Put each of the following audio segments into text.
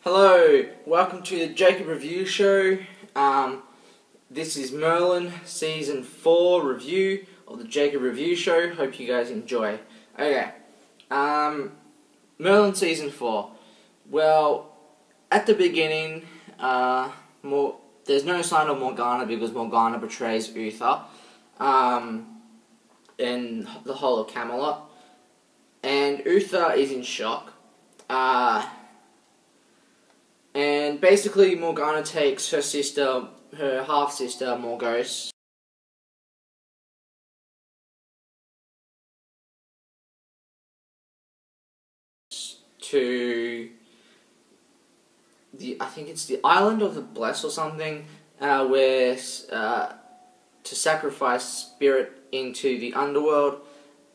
Hello, welcome to the Jacob Review Show. This is Merlin Season 4 review of the Jacob Review Show. Hope you guys enjoy. Okay, Merlin Season 4. Well, at the beginning, there's no sign of Morgana because Morgana betrays Uther in the whole of Camelot. And Uther is in shock. And basically Morgana takes her sister, her half-sister Morgause, to I think it's the island of the Blessed or something, where to sacrifice spirit into the underworld,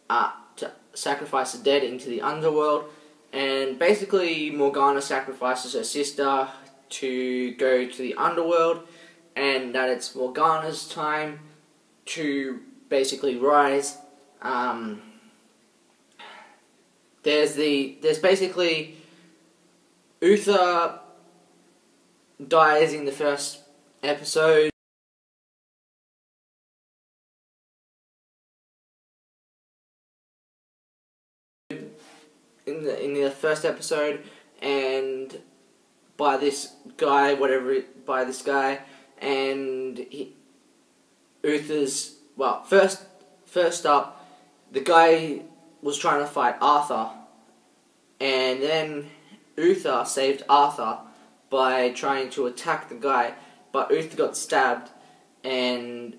to sacrifice the dead into the underworld. And basically Morgana sacrifices her sister to go to the underworld, and that it's Morgana's time to basically rise. There's basically Uther dies in the first episode. In the first episode, and by this guy, and Uther's, well, first up, the guy was trying to fight Arthur, and then Uther saved Arthur by trying to attack the guy, but Uther got stabbed and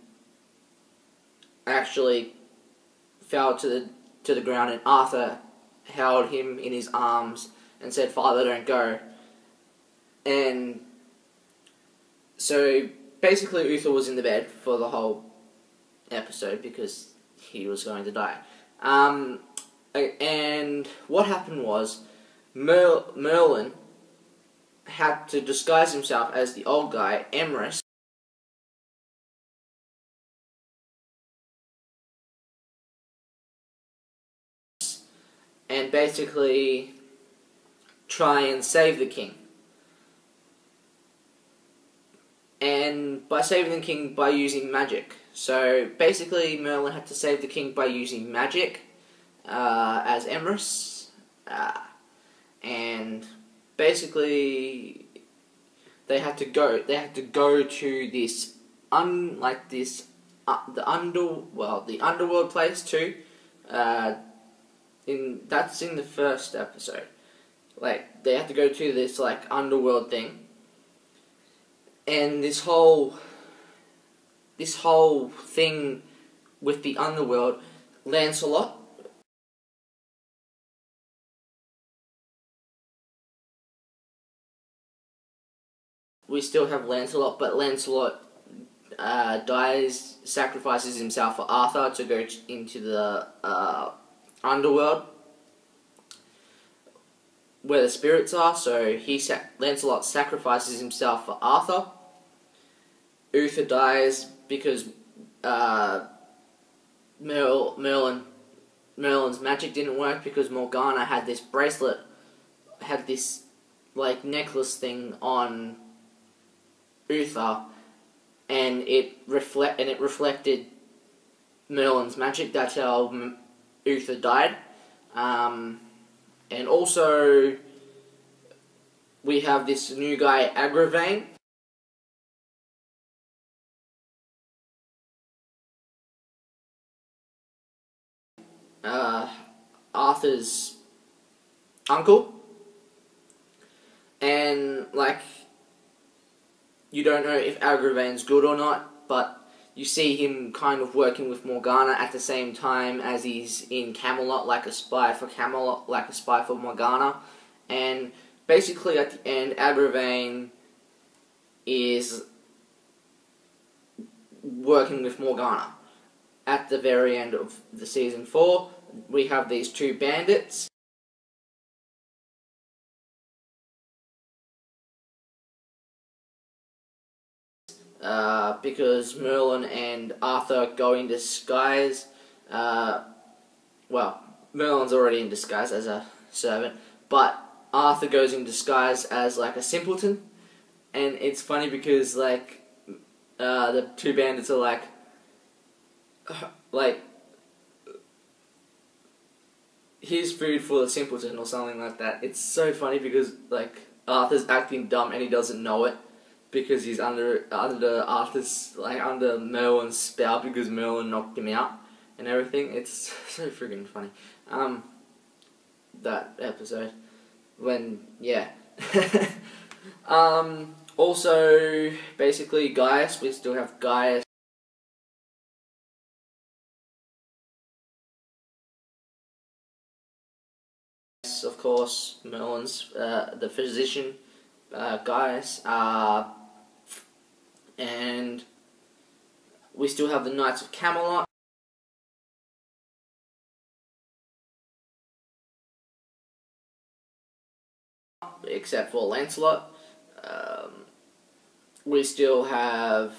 actually fell to the ground, and Arthur held him in his arms and said, "Father, don't go." And so basically Uther was in the bed for the whole episode because he was going to die. And what happened was Merlin had to disguise himself as the old guy, Emrys, and basically try and save the king. And by saving the king by using magic. So basically Merlin had to save the king by using magic as Emrys. And basically they had to go to this the underworld place too. That's in the first episode. Like, they have to go to this underworld thing, and this whole thing with the underworld, Lancelot we still have Lancelot, but Lancelot dies, sacrifices himself for Arthur to go into the underworld where the spirits are. So Lancelot sacrifices himself for Arthur. Uther dies because Merlin's magic didn't work, because Morgana had this bracelet, had this necklace thing on Uther, and it reflected Merlin's magic. That's how Uther died. And also we have this new guy, Agravain. Arthur's uncle. And you don't know if Agravain's good or not, but you see him kind of working with Morgana at the same time as he's in Camelot, like a spy for Camelot, like a spy for Morgana. And basically at the end, Agravain is working with Morgana. At the very end of the Season 4, we have these two bandits. Because Merlin and Arthur go in disguise. Well, Merlin's already in disguise as a servant, but Arthur goes in disguise as like a simpleton, and it's funny because like the two bandits are like here's food for the simpleton or something like that. It's so funny because like Arthur's acting dumb and he doesn't know it because he's under Merlin's spell because Merlin knocked him out and everything. It's so friggin' funny. That episode when also basically Gaius, we still have Gaius. Of course, Merlin's the physician, Gaius, and we still have the Knights of Camelot. Except for Lancelot. We still have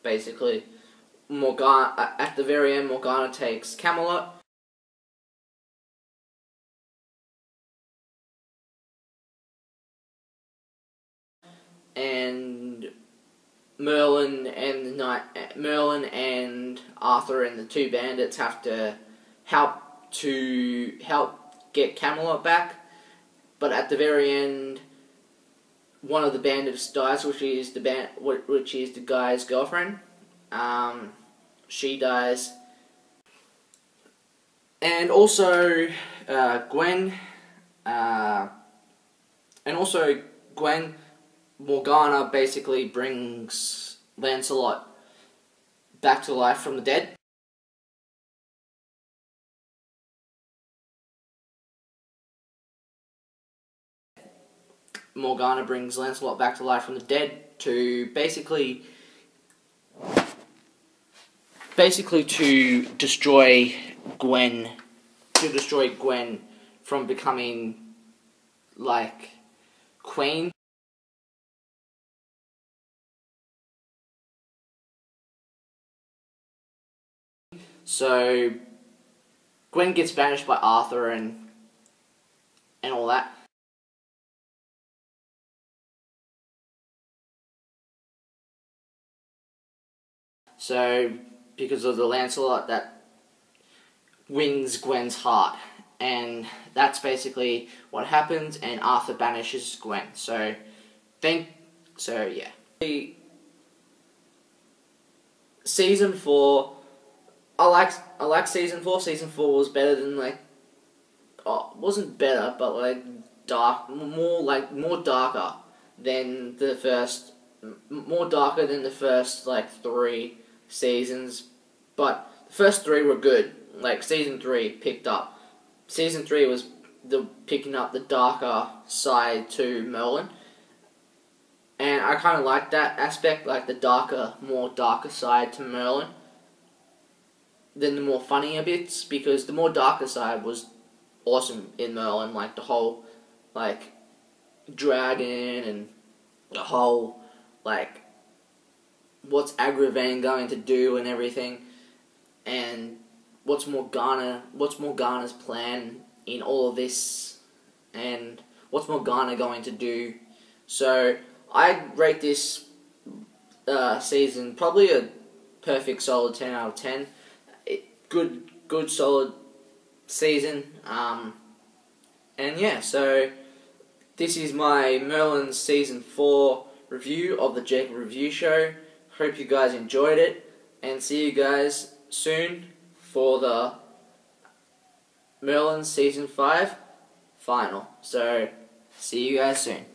basically Morgana. At the very end, Morgana takes Camelot. And Merlin and Arthur and the two bandits have to help get Camelot back. But at the very end, one of the bandits dies, which is the guy's girlfriend. She dies, and also Gwen, Morgana basically brings Lancelot back to life from the dead. Morgana brings Lancelot back to life from the dead to basically to destroy Gwen, from becoming like queen. So Gwen gets banished by Arthur and all that. So because of the Lancelot that wins Gwen's heart, and that's basically what happens, and Arthur banishes Gwen. So yeah. Season 4, I like season 4. Season 4 was better than wasn't better, but more darker than the first, like 3 seasons. But the first 3 were good. Like season 3 picked up. Season 3 was picking up the darker side to Merlin. And I kind of like that aspect, like the more darker side to Merlin than the more funnier bits, because the more darker side was awesome in Merlin, like the whole, like, dragon and the whole, like, what's Agravain going to do and everything, and what's Morgana's plan in all of this, and what's Morgana going to do. So I rate this season probably a perfect solid 10 out of 10. Good solid season. And yeah, so this is my Merlin season 4 review of the Jacob Review Show. Hope you guys enjoyed it, and see you guys soon for the Merlin season 5 final. So see you guys soon.